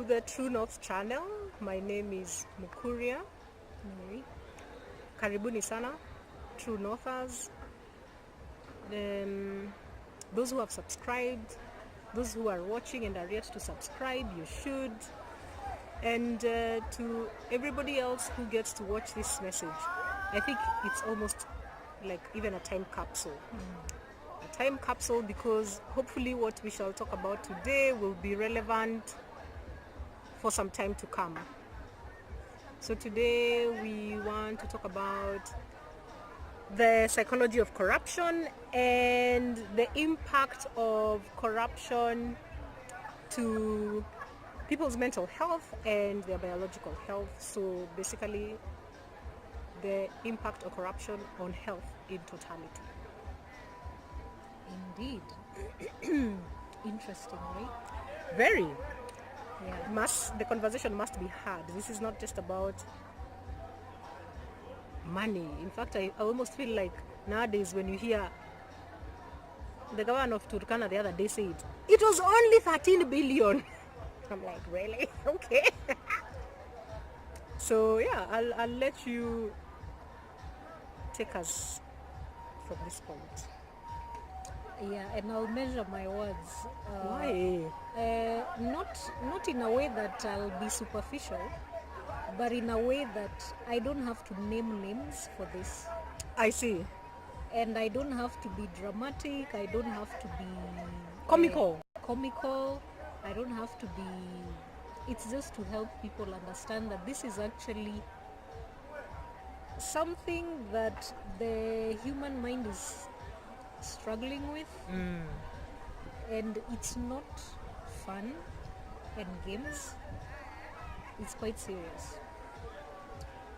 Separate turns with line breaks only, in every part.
to the True North channel. My name is Mukuria. Karibuni sana, True Northers. Those who have subscribed, those who are watching and are yet to subscribe, you should. And to everybody else who gets to watch this message, I think it's almost like even a time capsule. A time capsule, because hopefully what we shall talk about today will be relevant for some time to come. So today we want to talk about the psychology of corruption and the impact of corruption to people's mental health and their biological health. So basically the impact of corruption on health in totality.
Indeed. Interesting, right?
Very.
Yeah.
The conversation must be had. This is not just about money. In fact, I almost feel like nowadays when you hear the governor of Turkana the other day said it was only 13 billion. I'm like, really? Okay. So yeah, I'll let you take us from this point.
Yeah, and I'll measure my words.
Why?
Not in a way that I'll be superficial, but in a way that I don't have to name names for this.
I see.
And I don't have to be dramatic. I don't have to be
comical.
I don't have to be. It's just to help people understand that this is actually something that the human mind is struggling with, and it's not fun and games. It's quite serious.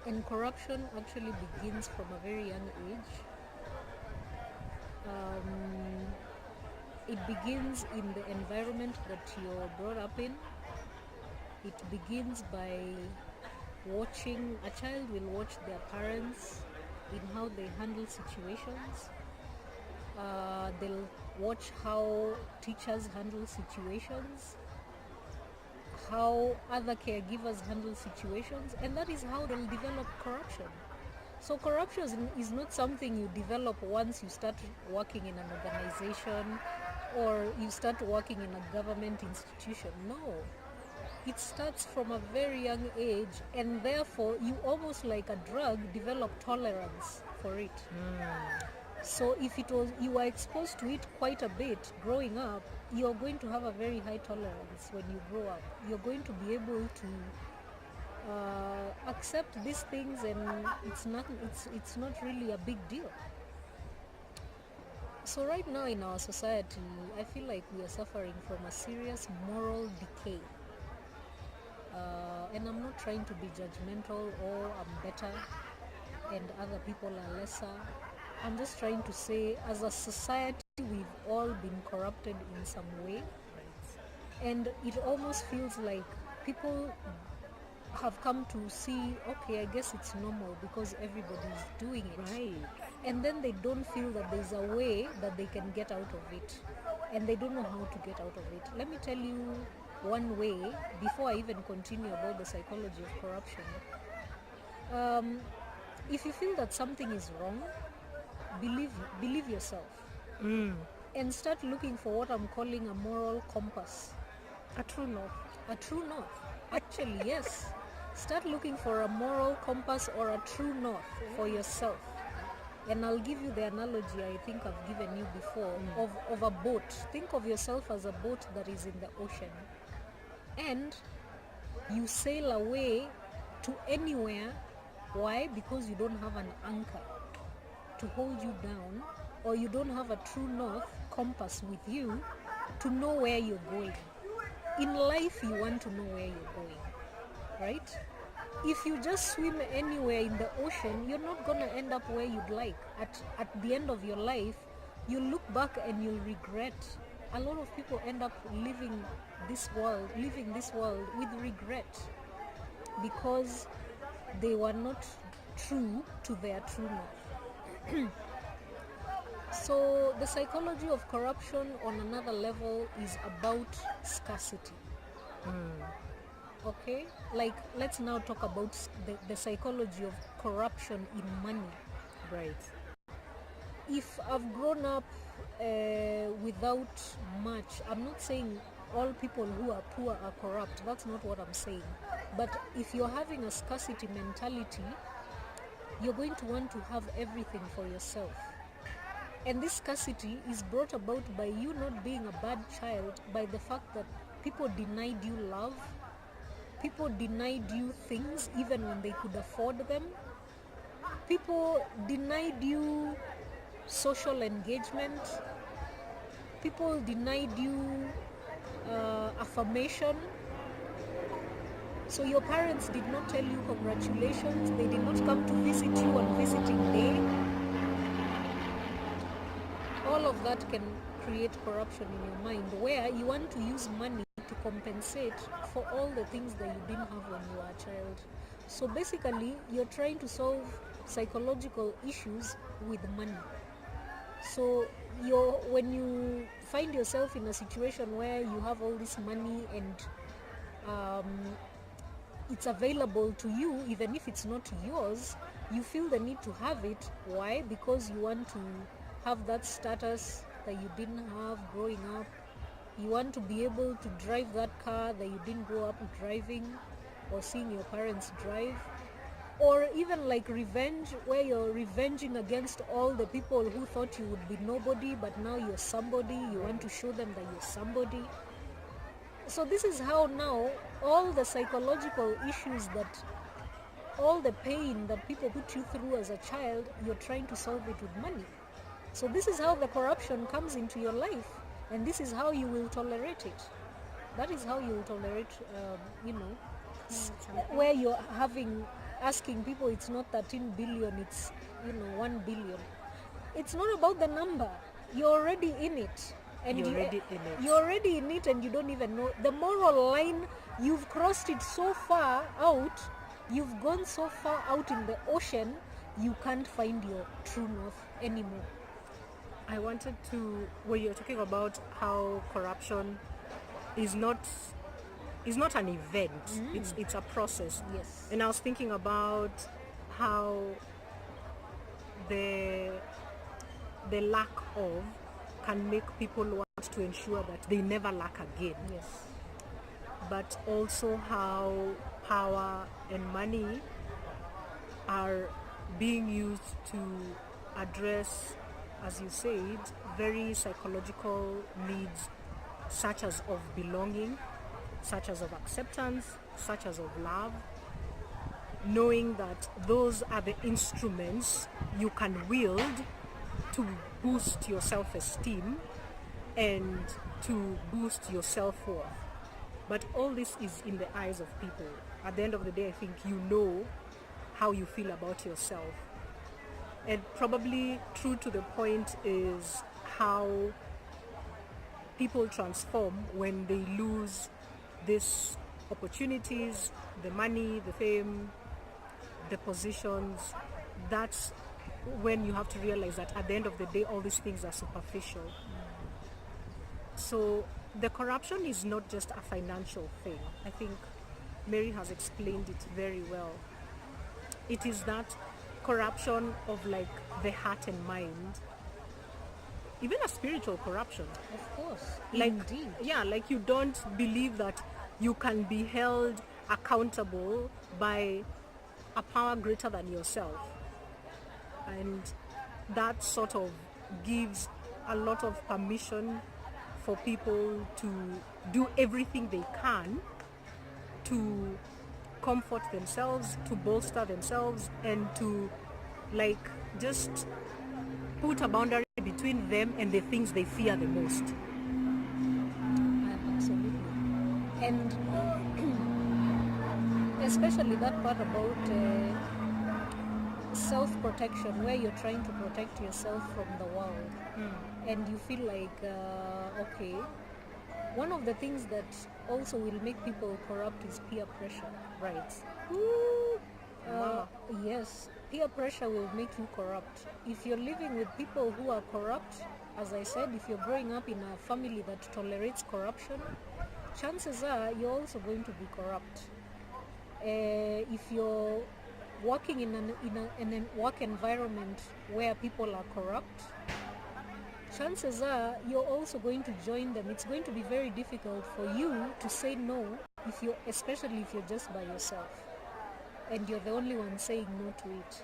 And corruption actually begins from a very young age. It begins in the environment that you're brought up in. It begins by watching. A child will watch their parents in how they handle situations. They'll watch how teachers handle situations, how other caregivers handle situations, and that is how they'll develop corruption. So corruption is not something you develop once you start working in an organization or you start working in a government institution. No. It starts from a very young age, and therefore you almost like a drug develop tolerance for it. So if you were exposed to it quite a bit growing up, you're going to have a very high tolerance when you grow up. You're going to be able to accept these things, and it's not really a big deal. So right now in our society, I feel like we are suffering from a serious moral decay. And I'm not trying to be judgmental or I'm better and other people are lesser. I'm just trying to say, as a society, we've all been corrupted in some way. And it almost feels like people have come to see, okay, I guess it's normal because everybody's doing it.
Right.
And then they don't feel that there's a way that they can get out of it. And they don't know how to get out of it. Let me tell you one way, before I even continue about the psychology of corruption. If you feel that something is wrong, believe yourself. And start looking for what I'm calling a moral compass.
A true north.
A true north. Actually, yes. Start looking for a moral compass or a true north for yourself. And I'll give you the analogy I think I've given you before of a boat. Think of yourself as a boat that is in the ocean. And you sail away to anywhere. Why? Because you don't have an anchor to hold you down, or you don't have a true north compass with you to know where you're going. In life, you want to know where you're going, right? If you just swim anywhere in the ocean, you're not going to end up where you'd like. At the end of your life, you'll look back and you'll regret. A lot of people end up living this world with regret because they were not true to their true north. So the psychology of corruption on another level is about scarcity. Okay, like let's now talk about the psychology of corruption in money.
Right.
If I've grown up without much, I'm not saying all people who are poor are corrupt. That's not what I'm saying. But if you're having a scarcity mentality, you're going to want to have everything for yourself. And this scarcity is brought about by you not being a bad child, by the fact that people denied you love, people denied you things even when they could afford them, people denied you social engagement, people denied you affirmation. So your parents did not tell you congratulations, they did not come to visit you on visiting day. All of that can create corruption in your mind, where you want to use money to compensate for all the things that you didn't have when you were a child. So basically, you're trying to solve psychological issues with money. So when you find yourself in a situation where you have all this money and it's available to you, even if it's not yours, you feel the need to have it. Why? Because you want to have that status that you didn't have growing up. You want to be able to drive that car that you didn't grow up driving or seeing your parents drive. Or even like revenge, where you're revenging against all the people who thought you would be nobody, but now you're somebody. You want to show them that you're somebody. So this is how now all the psychological issues, that all the pain that people put you through as a child, you're trying to solve it with money. So this is how the corruption comes into your life, and this is how you will tolerate it. That is how you will tolerate, where you're asking people, it's not 13 billion, it's 1 billion. It's not about the number. You're already in it. And you're already in it and you don't even know. The moral line, you've crossed it so far out, you've gone so far out in the ocean, you can't find your true north anymore.
I wanted to, when you're talking about how corruption is not an event, it's a process.
Yes.
And I was thinking about how the lack of can make people want to ensure that they never lack again.
Yes.
But also how power and money are being used to address, as you said, very psychological needs, such as of belonging, such as of acceptance, such as of love, knowing that those are the instruments you can wield to boost your self-esteem and to boost your self-worth. But all this is in the eyes of people. At the end of the day, I think you know how you feel about yourself. And probably true to the point is how people transform when they lose these opportunities, the money, the fame, the positions. That's when you have to realize that at the end of the day, all these things are superficial. So the corruption is not just a financial thing. I think Mary has explained it very well. It is that corruption of like the heart and mind, even a spiritual corruption.
Of course.
Like,
indeed.
yeah, like you don't believe that you can be held accountable by a power greater than yourself. And that sort of gives a lot of permission for people to do everything they can to comfort themselves, to bolster themselves, and to like just put a boundary between them and the things they fear the most.
Absolutely. And especially that part about self-protection, where you're trying to protect yourself from the world, and you feel like okay, one of the things that also will make people corrupt is peer pressure.
Right.
Yes, peer pressure will make you corrupt. If you're living with people who are corrupt, as I said, if you're growing up in a family that tolerates corruption, chances are you're also going to be corrupt. If you're working in a work environment where people are corrupt, chances are you're also going to join them. It's going to be very difficult for you to say no, especially if you're just by yourself and you're the only one saying no to it.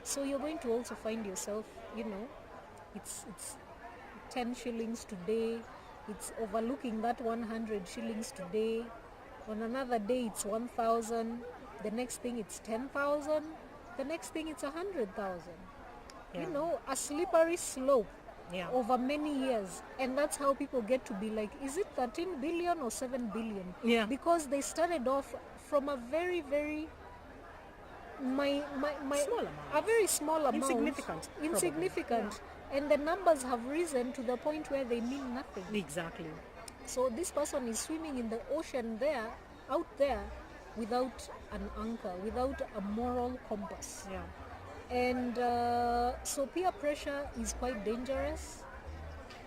So you're going to also find yourself, it's 10 shillings today, it's overlooking that 100 shillings today. On another day it's 1,000, the next thing it's 10,000, the next thing it's 100,000.
Yeah.
A slippery slope.
Yeah.
Over many years, and that's how people get to be like, is it 13 billion or 7 billion?
Yeah.
Because they started off from a very, very
Small amount.
a very small amount,
Insignificant.
Yeah. And the numbers have risen to the point where they mean nothing.
Exactly.
So this person is swimming in the ocean out there, without an anchor, without a moral compass.
Yeah.
And so peer pressure is quite dangerous.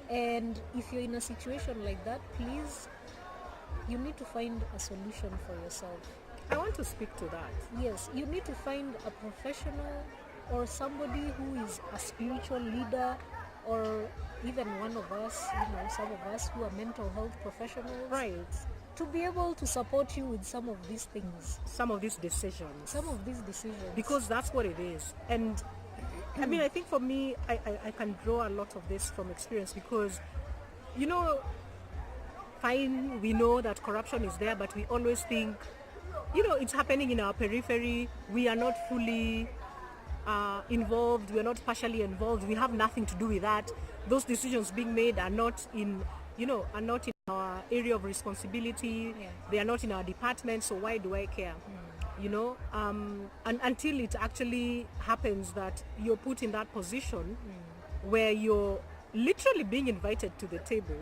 And if you're in a situation like that, please, you need to find a solution for yourself.
I want to speak to that.
Yes, you need to find a professional or somebody who is a spiritual leader, or even one of us, some of us who are mental health professionals.
Right.
To be able to support you with some of these things.
Some of these decisions.
Because
that's what it is. And I mean, I think for me, I can draw a lot of this from experience because, fine, we know that corruption is there, but we always think, it's happening in our periphery. We are not fully involved. We are not partially involved. We have nothing to do with that. Those decisions being made are not in our area of responsibility.
Yeah.
They are not in our department, so why do I care? And until it actually happens that you're put in that position where you're literally being invited to the table,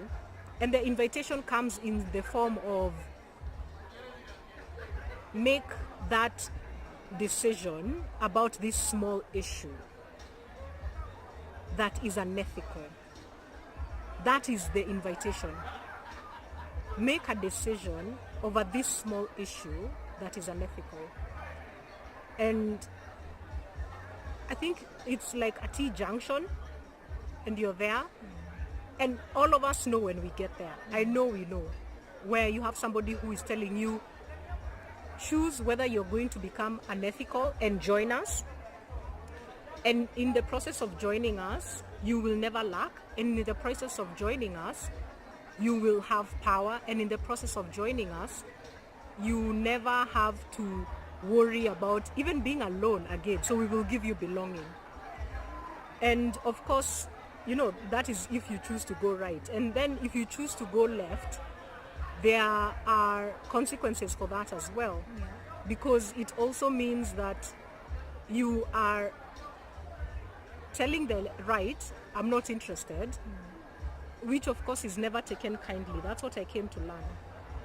and the invitation comes in the form of make that decision about this small issue that is unethical. That is the invitation. Make a decision over this small issue that is unethical. And I think it's like a T-junction, and you're there, and all of us know when we get there. I know we know, where you have somebody who is telling you, choose whether you're going to become unethical and join us. And in the process of joining us, you will never lack. And in the process of joining us, you will have power. And in the process of joining us, you never have to worry about even being alone again. So we will give you belonging. And of course, that is if you choose to go right. And then if you choose to go left, there are consequences for that as well.
Yeah.
Because it also means that you are telling the right, I'm not interested, which of course is never taken kindly. That's what I came to learn.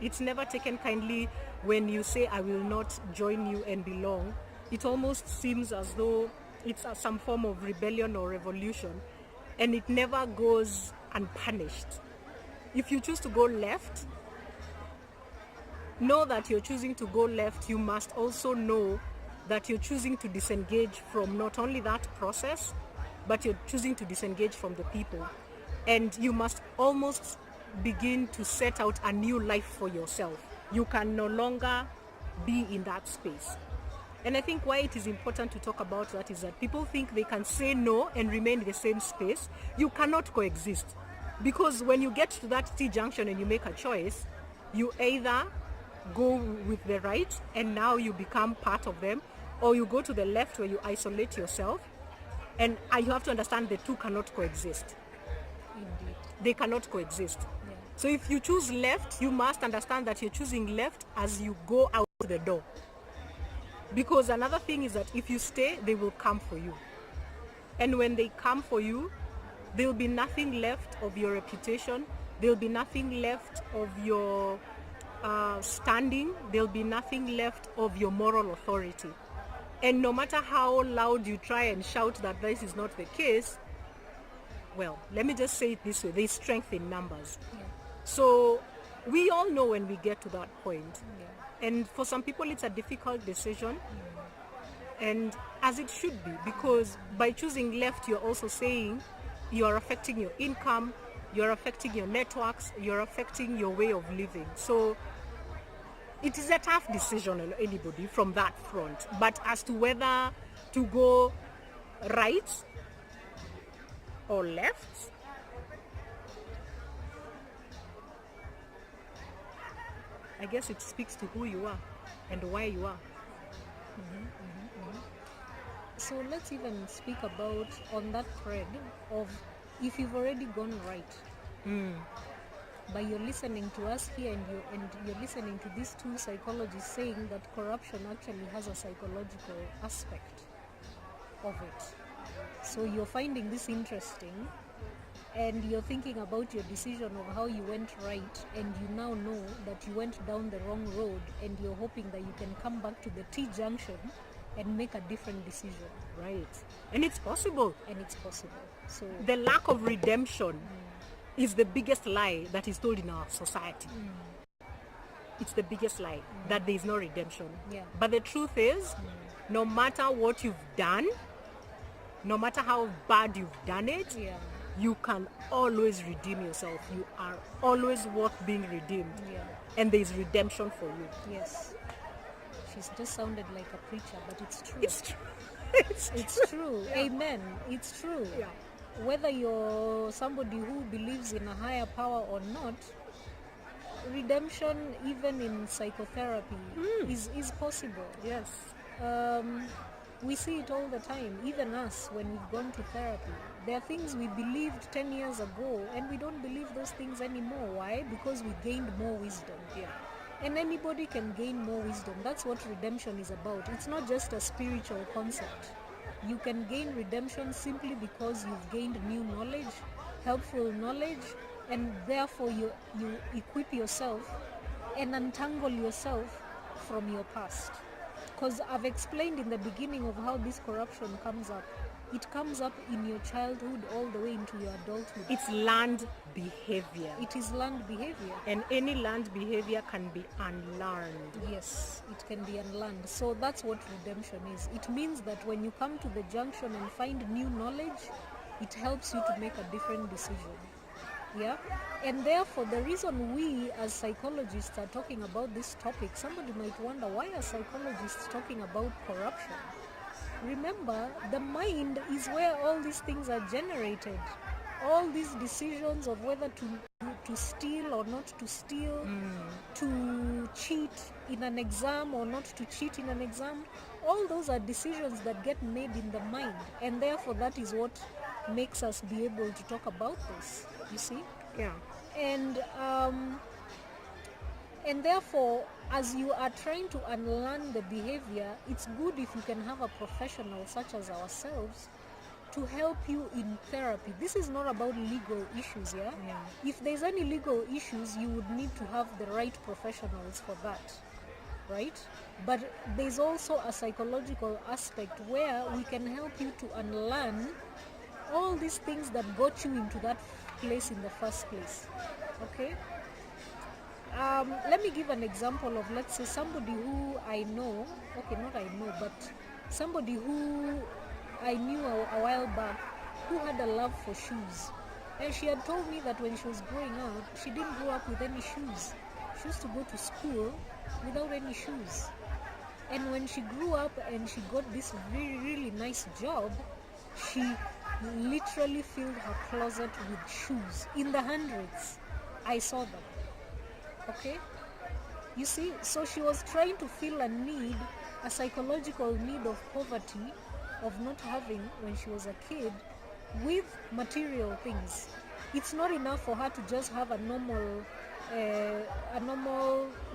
It's never taken kindly when you say, I will not join you and belong. It almost seems as though it's some form of rebellion or revolution, and it never goes unpunished. If you choose to go left, know that you're choosing to go left. You must also know that you're choosing to disengage from not only that process, but you're choosing to disengage from the people. And you must almost begin to set out a new life for yourself. You can no longer be in that space. And I think why it is important to talk about that is that people think they can say no and remain in the same space. You cannot coexist. Because when you get to that T-junction and you make a choice, you either go with the right and now you become part of them, or you go to the left where you isolate yourself. And you have to understand the two cannot coexist.
Indeed.
They cannot coexist.
Yeah.
So if you choose left, you must understand that you're choosing left as you go out the door. Because another thing is that if you stay, they will come for you. And when they come for you, there will be nothing left of your reputation. There will be nothing left of your standing. There will be nothing left of your moral authority. And no matter how loud you try and shout that this is not the case, well, let me just say it this way, there's strength in numbers.
Yeah.
So We all know when we get to that point.
Yeah.
And for some people, it's a difficult decision. And as it should be, because by choosing left, you're also saying you are affecting your income, you're affecting your networks, you're affecting your way of living. So it is a tough decision on anybody from that front. But as to whether to go right or left, I guess it speaks to who you are and why you are.
So let's even speak about on that thread of if you've already gone right. By you're listening to us here and you're listening to these two psychologists saying that corruption actually has a psychological aspect of it. So you're finding this interesting and you're thinking about your decision of how you went right, and you now know that you went down the wrong road, and you're hoping that you can come back to the T-junction and make a different decision.
Right. And it's possible.
And it's possible. So
The lack of redemption is the biggest lie that is told in our society. It's the biggest lie that there is no redemption.
Yeah.
But the truth is, no matter what you've done, no matter how bad you've done it,
yeah,
you can always redeem yourself. You are always worth being redeemed.
yeah,
And there is redemption for you.
yes. She's just sounded like a preacher, but it's true.
It's true.
It's true. Amen. It's true.
Yeah.
Whether you're somebody who believes in a higher power or not, redemption, even in psychotherapy, is possible.
Yes.
We see it all the time, even us when we've gone to therapy. There are things we believed 10 years ago and we don't believe those things anymore. Why? Because we gained more wisdom.
Yeah.
And anybody can gain more wisdom. That's what redemption is about. It's not just a spiritual concept. You can gain redemption simply because you've gained new knowledge, helpful knowledge, and therefore you equip yourself and untangle yourself from your past. Because I've explained in the beginning of how this corruption comes up. It comes up in your childhood all the way into your adulthood.
It's learned behavior.
It is learned behavior.
And any learned behavior can be unlearned.
Yes, it can be unlearned. So that's what redemption is. It means that when you come to the junction and find new knowledge, it helps you to make a different decision. Yeah? And therefore, the reason we as psychologists are talking about this topic, somebody might wonder, why are psychologists talking about corruption? Remember, the mind is where all these things are generated. All these decisions of whether to steal or not to steal, to cheat in an exam or not to cheat in an exam, all those are decisions that get made in the mind. And therefore, that is what makes us be able to talk about this, you see?
Yeah.
And therefore, as you are trying to unlearn the behavior, it's good if you can have a professional such as ourselves to help you in therapy. This is not about legal issues, yeah? If there's any legal issues, you would need to have the right professionals for that, right? But there's also a psychological aspect where we can help you to unlearn all these things that got you into that place in the first place, okay? Let me give an example of, let's say, somebody who I know, okay, not I know, but somebody who I knew a while back who had a love for shoes. And she had told me that when she was growing up, she didn't grow up with any shoes. She used to go to school without any shoes. And when she grew up and she got this really, really nice job, she literally filled her closet with shoes in the hundreds. I saw them. Okay? You see, so she was trying to fill a need, a psychological need of poverty, of not having when she was a kid, with material things. It's not enough for her to just have a normal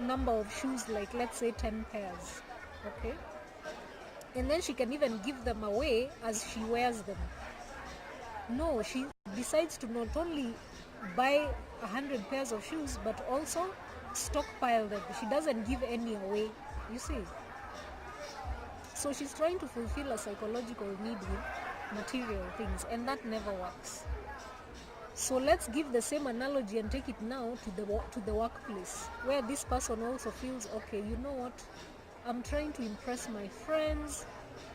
number of shoes, like let's say 10 pairs. Okay? And then she can even give them away as she wears them. No, she decides to not only buy 100 pairs of shoes, but also stockpile them. She doesn't give any away, you see. So she's trying to fulfill a psychological need with material things, and that never works. So let's give the same analogy and take it now to the workplace, where this person also feels, okay, you know what, I'm trying to impress my friends,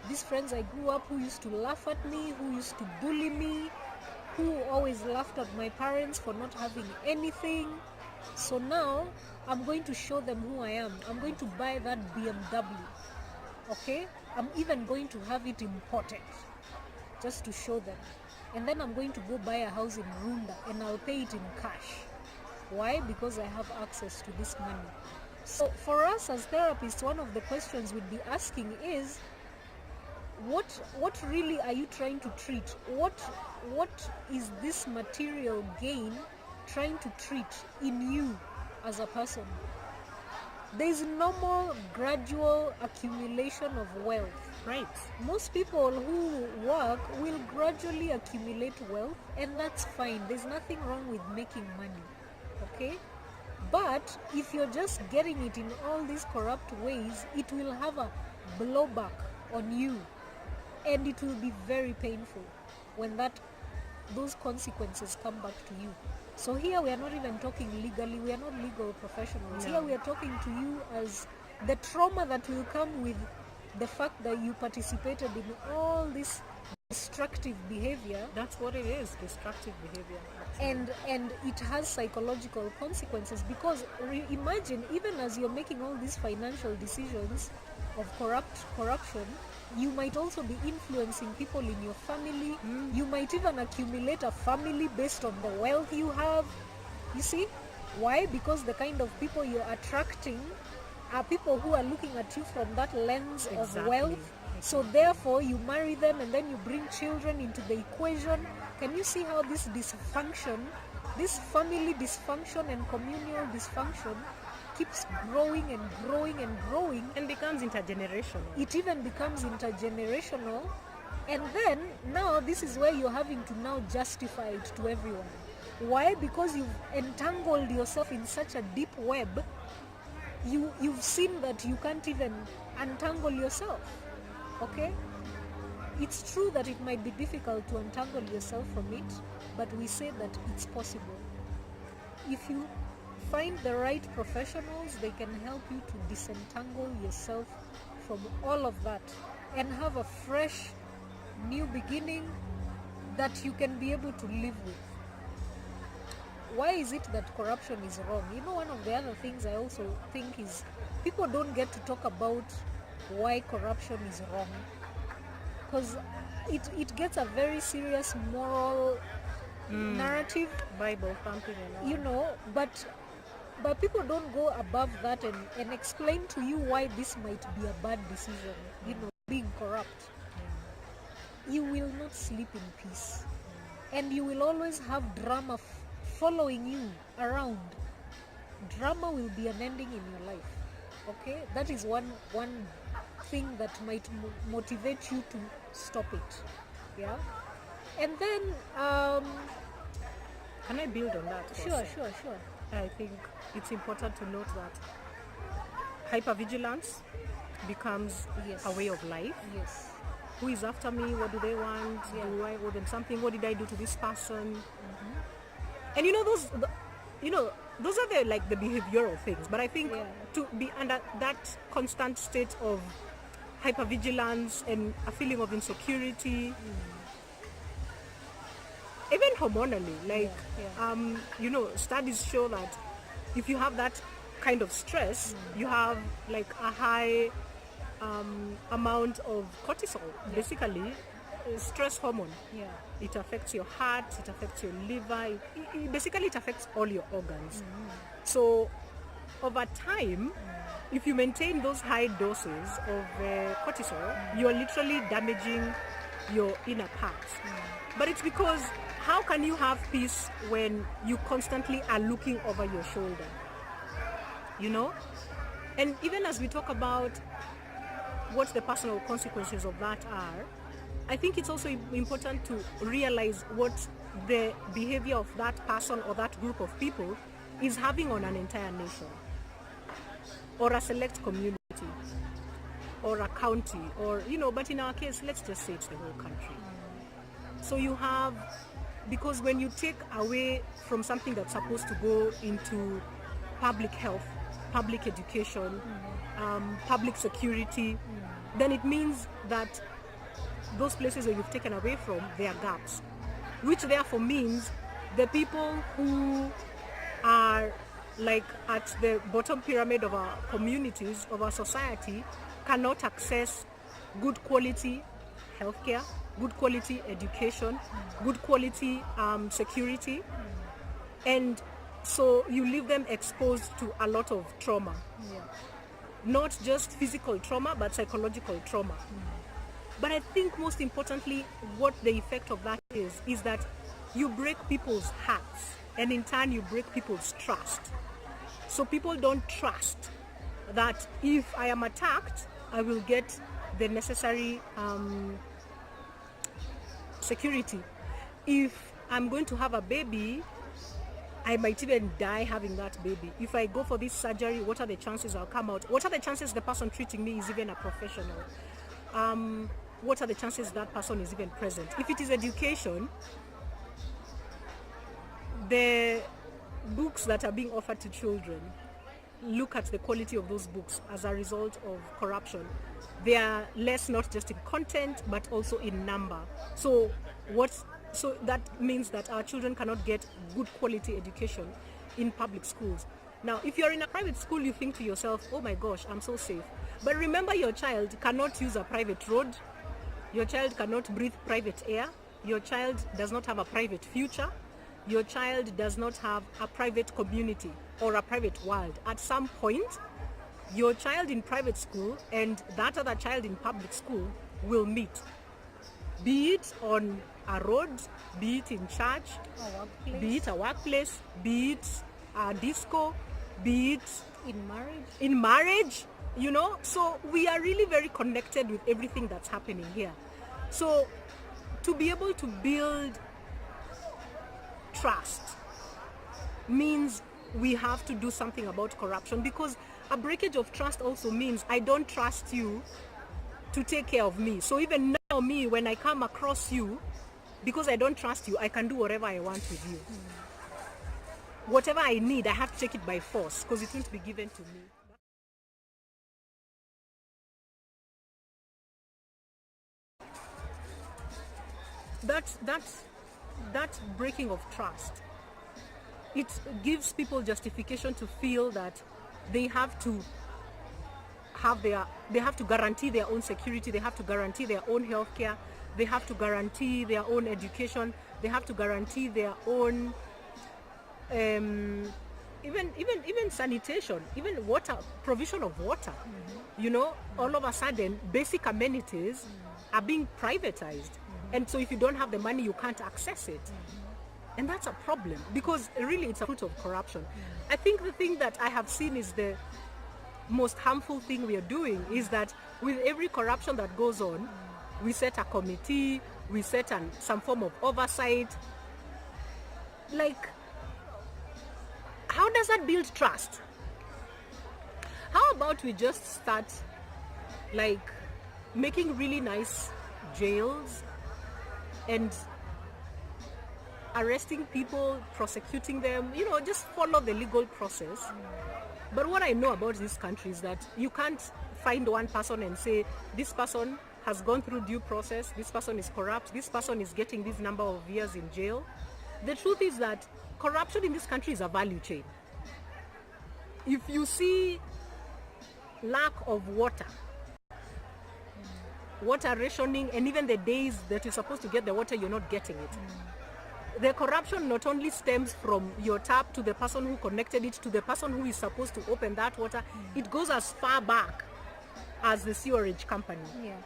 these friends I grew up who used to laugh at me, who used to bully me, who always laughed at my parents for not having anything. So now I'm going to show them who I am. I'm going to buy that BMW. Okay? I'm even going to have it imported just to show them. And then I'm going to go buy a house in Runda and I'll pay it in cash. Why? Because I have access to this money. So for us as therapists, one of the questions we'd be asking is, what really are you trying to treat? What is this material gain trying to treat in you as a person? There is normal gradual accumulation of wealth.
Right.
Most people who work will gradually accumulate wealth, and that's fine. There's nothing wrong with making money. Okay? But if you're just getting it in all these corrupt ways, it will have a blowback on you. And it will be very painful when those consequences come back to you. So here we are not even talking legally, we are not legal professionals.
No.
Here we are talking to you as the trauma that will come with the fact that you participated in all this destructive behavior.
That's what it is, destructive behavior. Actually.
And it has psychological consequences, because imagine, even as you're making all these financial decisions of corruption, you might also be influencing people in your family. You might even accumulate a family based on the wealth you have. You see? Why? Because the kind of people you're attracting are people who are looking at you from that lens of wealth. So therefore you marry them and then you bring children into the equation. Can you see how this dysfunction, this family dysfunction and communal dysfunction keeps growing and growing and growing,
and becomes intergenerational.
It even becomes intergenerational, and then now this is where you're having to now justify it to everyone. Why? Because you've entangled yourself in such a deep web. You've seen that you can't even untangle yourself. Okay? It's true that it might be difficult to untangle yourself from it, but we say that it's possible. If you find the right professionals, they can help you to disentangle yourself from all of that and have a fresh new beginning that you can be able to live with. Why is it that corruption is wrong? You know, one of the other things I also think is people don't get to talk about why corruption is wrong, because it gets a very serious moral narrative,
Bible thumping and all.
you know, but people don't go above that and explain to you why this might be a bad decision, you know, being corrupt. You will not sleep in peace. And you will always have drama following you around. Drama will be an ending in your life. Okay? That is one thing that might motivate you to stop it. Yeah? And then...
Can I build on that?
Sure.
I think it's important to note that hypervigilance becomes a way of life.
Yes.
Who is after me? What do they want? Do I owe them something? What did I do to this person? And those are the behavioral things. But I think to be under that constant state of hypervigilance and a feeling of insecurity, even hormonally, studies show that if you have that kind of stress, you have like a high amount of cortisol, basically stress hormone. It affects your heart, it affects your liver, it affects all your organs. So over time, if you maintain those high doses of cortisol, you're literally damaging your inner parts. But it's because how can you have peace when you constantly are looking over your shoulder? You know? And even as we talk about what the personal consequences of that are, I think it's also important to realize what the behavior of that person or that group of people is having on an entire nation, or a select community, or a county, or, but in our case, let's just say it's the whole country. So you have Because when you take away from something that's supposed to go into public health, public education, public security, then it means that those places where you've taken away from, there are gaps, which therefore means the people who are like at the bottom pyramid of our communities, of our society, cannot access good quality healthcare, good quality education, good quality security, and so you leave them exposed to a lot of trauma. Not just physical trauma, but psychological trauma. But I think most importantly, what the effect of that is that you break people's hearts, and in turn you break people's trust. So people don't trust that if I am attacked, I will get the necessary security. If I'm going to have a baby, I might even die having that baby. If I go for this surgery, what are the chances I'll come out? What are the chances the person treating me is even a professional? What are the chances that person is even present? If it is education, the books that are being offered to children, look at the quality of those books as a result of corruption. They are less not just in content but also in number. So that means that our children cannot get good quality education in public schools. Now, if you're in a private school, you think to yourself, oh my gosh, I'm so safe. But remember, your child cannot use a private road. Your child cannot breathe private air. Your child does not have a private future. Your child does not have a private community or a private world. At some point, your child in private school and that other child in public school will meet. Be it on a road, be it in church, be it a workplace, be it a disco, be it in marriage, you know. So we are really very connected with everything that's happening here. So to be able to build trust means we have to do something about corruption, because a breakage of trust also means I don't trust you to take care of me. So even now, me, when I come across you, because I don't trust you, I can do whatever I want with you. Whatever I need, I have to take it by force, because it won't be given to me. That breaking of trust, it gives people justification to feel that they have to guarantee their own security, they have to guarantee their own healthcare, they have to guarantee their own education, they have to guarantee their own even sanitation, even water, provision of water. You know, all of a sudden basic amenities are being privatized. And so if you don't have the money, you can't access it. And that's a problem, because really it's a fruit of corruption. I think the thing that I have seen is the most harmful thing we are doing is that with every corruption that goes on, we set a committee, we set some form of oversight. Like, how does that build trust? How about we just start like making really nice jails and arresting people, prosecuting them, you know, just follow the legal process. But what I know about this country is that you can't find one person and say, this person has gone through due process, this person is corrupt, this person is getting this number of years in jail. The truth is that corruption in this country is a value chain. If you see lack of water rationing, and even the days that you're supposed to get the water, you're not getting it. The corruption not only stems from your tap to the person who connected it to the person who is supposed to open that water, it goes as far back as the sewerage company.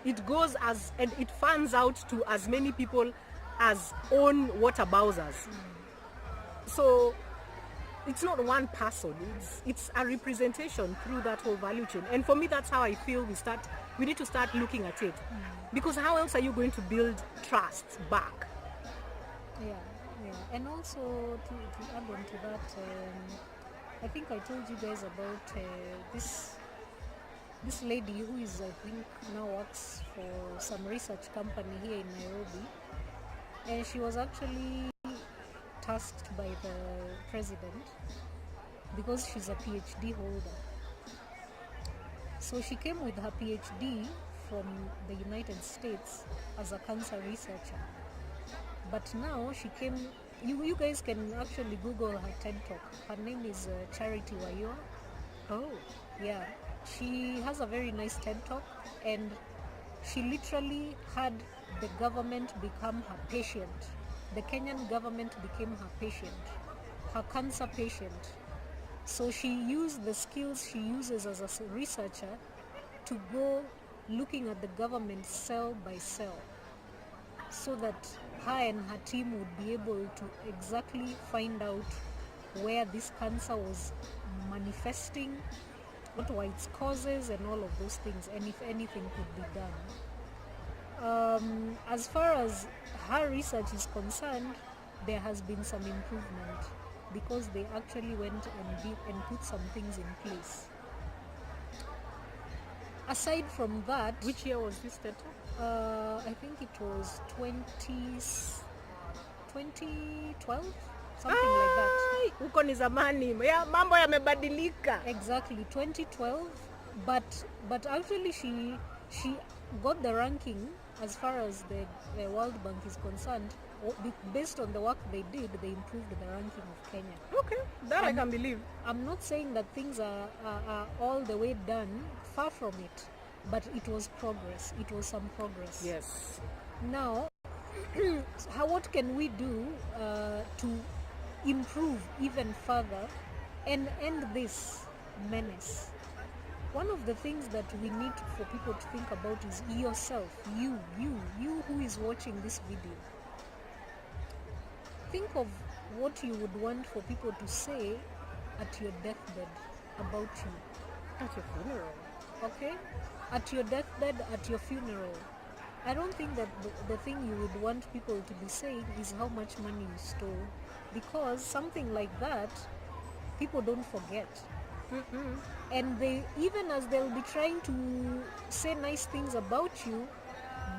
It goes and it fans out to as many people as own water bowsers. So it's not one person, it's a representation through that whole value chain. And for me, that's how I feel we need to start looking at it. Because how else are you going to build trust back?
Yeah. And also to add on to that, I think I told you guys about this lady who is, I think, now works for some research company here in Nairobi. and she was actually tasked by the president because she's a PhD holder. So she came with her PhD from the United States as a cancer researcher. But now she came, you guys can actually Google her TED Talk. Her name is Charity Wayo.
Oh,
Yeah, she has a very nice TED Talk, and she literally had the government become her patient. The Kenyan government became her patient, her cancer patient. So she used the skills she uses as a researcher to go looking at the government cell by cell, so that her and her team would be able to exactly find out where this cancer was manifesting, what were its causes, and all of those things, and if anything could be done. As far as her research is concerned, there has been some improvement because they actually went and put some things in place. Aside from that,
which year was this TED Talk?
I think it was 2012, something like that.
Huko ni zamani. Mambo yamebadilika.
Exactly, 2012. But actually she got the ranking as far as the World Bank is concerned. Based on the work they did, they improved the ranking of Kenya.
Okay, that I can believe.
I'm not saying that things are all the way done, far from it, but it was progress. It was some progress.
Yes.
Now, what can we do to improve even further and end this menace? One of the things that we need for people to think about is yourself, you who is watching this video. Think of what you would want for people to say at your deathbed about you.
At your funeral.
Okay? At your deathbed, at your funeral. I don't think that the thing you would want people to be saying is how much money you stole, because something like that, people don't forget.
Mm-mm.
And they, even as they'll be trying to say nice things about you,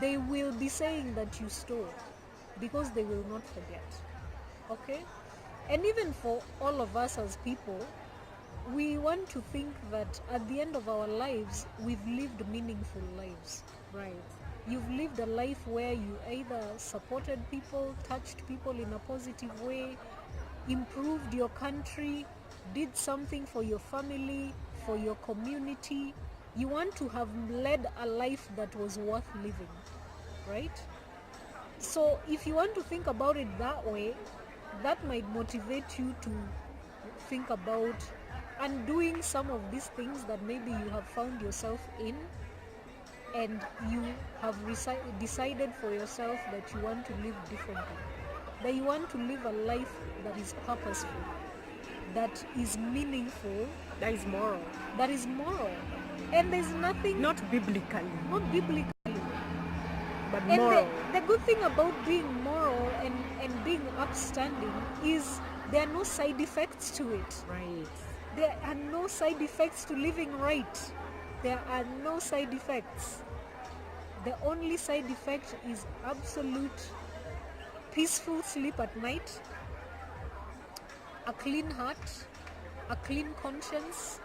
they will be saying that you stole, because they will not forget. Okay? And even for all of us as people, we want to think that at the end of our lives, we've lived meaningful lives.
Right.
You've lived a life where you either supported people, touched people in a positive way, improved your country, did something for your family, for your community. You want to have led a life that was worth living, right? So if you want to think about it that way, that might motivate you to think about undoing some of these things that maybe you have found yourself in, and you have decided for yourself that you want to live differently, that you want to live a life that is purposeful, that is meaningful,
That is moral.
that is moral. And there's nothing,
Not biblically,
not biblically.
but
And
moral.
the good thing about being moral and being upstanding is there are no side effects to it.
Right.
There are no side effects to living right. There are no side effects. The only side effect is absolute peaceful sleep at night, a clean heart, a clean conscience.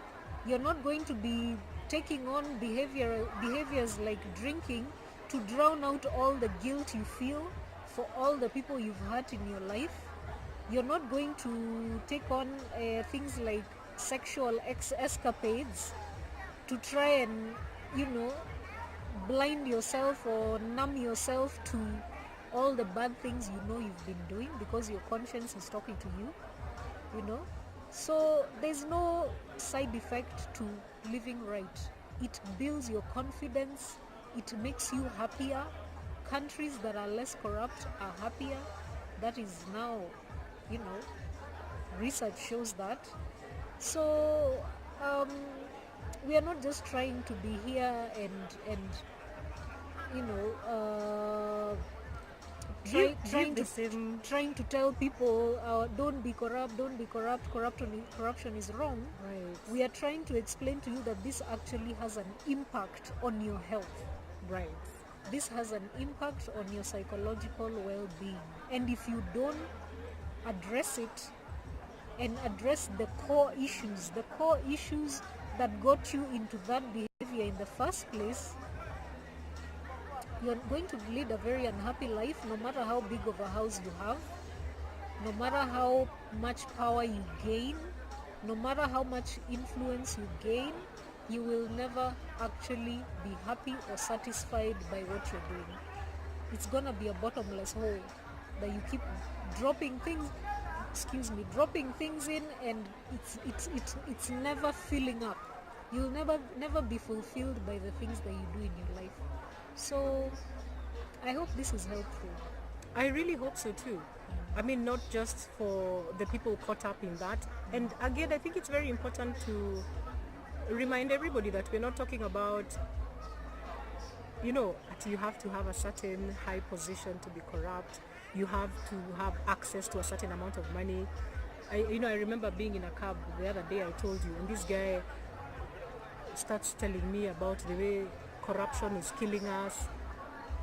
You're not going to be taking on behaviors like drinking to drown out all the guilt you feel for all the people you've hurt in your life. You're not going to take on things like sexual escapades to try and, blind yourself or numb yourself to all the bad things you've been doing, because your conscience is talking to you. So there's no side effect to living right. It builds your confidence. It makes you happier. Countries that are less corrupt are happier. That is now, research shows that. So we are not just trying to be here and trying to tell people don't be corrupt, corruption is wrong.
Right.
We are trying to explain to you that this actually has an impact on your health.
Right.
this has an impact on your psychological well-being. And if you don't address it and address the core issues that got you into that behavior in the first place, you're going to lead a very unhappy life, no matter how big of a house you have, no matter how much power you gain, no matter how much influence you gain. You will never actually be happy or satisfied by what you're doing. It's gonna be a bottomless hole that you keep dropping things in, and it's never filling up. You'll never be fulfilled by the things that you do in your life. So I hope this is helpful.
I really hope so too. I mean, not just for the people caught up in that. And again, I think it's very important to remind everybody that we're not talking about, that you have to have a certain high position to be corrupt. You have to have access to a certain amount of money. I remember being in a cab the other day, I told you, and this guy starts telling me about the way corruption is killing us.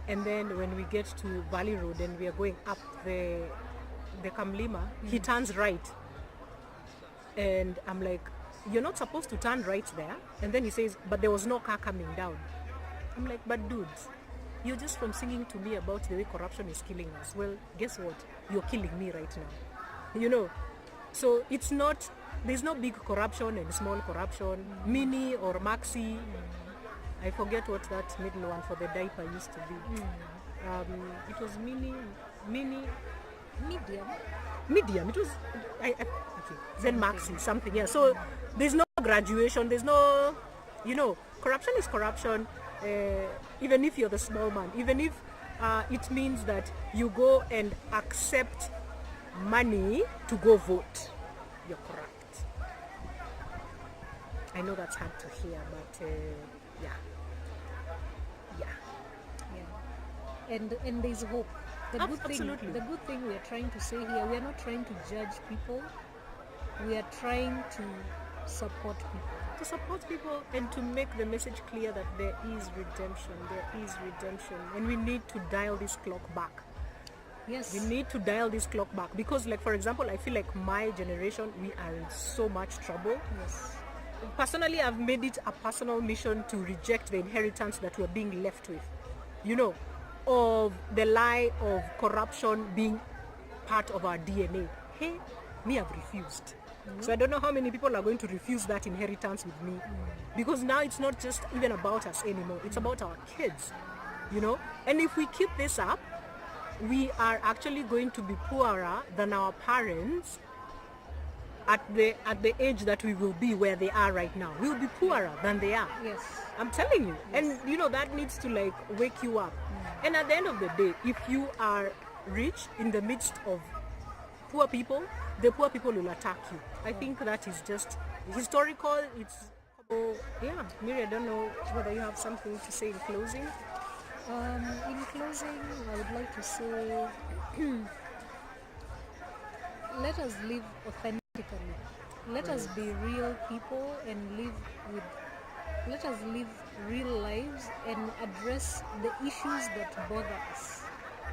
And then when we get to Valley Road and we are going up the Kamlima, he turns right. And I'm like, you're not supposed to turn right there. And then he says, but there was no car coming down. I'm like, but dudes, you're just from singing to me about the way corruption is killing us. Well, guess what? You're killing me right now. So it's not, there's no big corruption and small corruption, mini or maxi. I forget what that middle one for the diaper used to be. It was medium. It was, okay. Then maxi, something. Yeah. So there's no graduation. There's no, corruption is corruption. Even if you're the small man, even if it means that you go and accept money to go vote, you're corrupt. I know that's hard to hear, but yeah.
And there's hope. The good thing we are trying to say here, we are not trying to judge people. We are trying to support people.
To support people and to make the message clear that there is redemption. And we need to dial this clock back.
Yes.
We need to dial this clock back. Because, like, for example, I feel like my generation, we are in so much trouble.
Yes.
Personally, I've made it a personal mission to reject the inheritance that we're being left with. Of the lie of corruption being part of our DNA. Hey, me, I've refused. So I don't know how many people are going to refuse that inheritance with me. Because now it's not just even about us anymore. It's about our kids, And if we keep this up, we are actually going to be poorer than our parents at the age that we will be where they are right now. We'll be poorer than they are.
Yes.
I'm telling you.
Yes.
And that needs to wake you up. And at the end of the day, if you are rich in the midst of poor people, the poor people will attack you. I think that is just historical. Miri, I don't know whether you have something to say in closing.
In closing, I would like to say, let us live authentically. Let us be real people and let us live real lives and address the issues that bother us,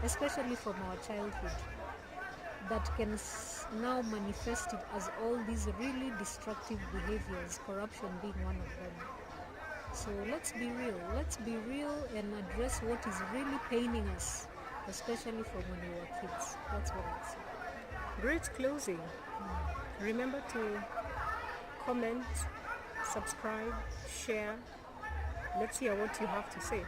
especially from our childhood, that can now manifest it as all these really destructive behaviors, corruption being one of them. So let's be real and address what is really paining us, especially from when we were kids. That's what I'd say.
Great closing. Remember to comment, subscribe, share. Let's hear what you have to say.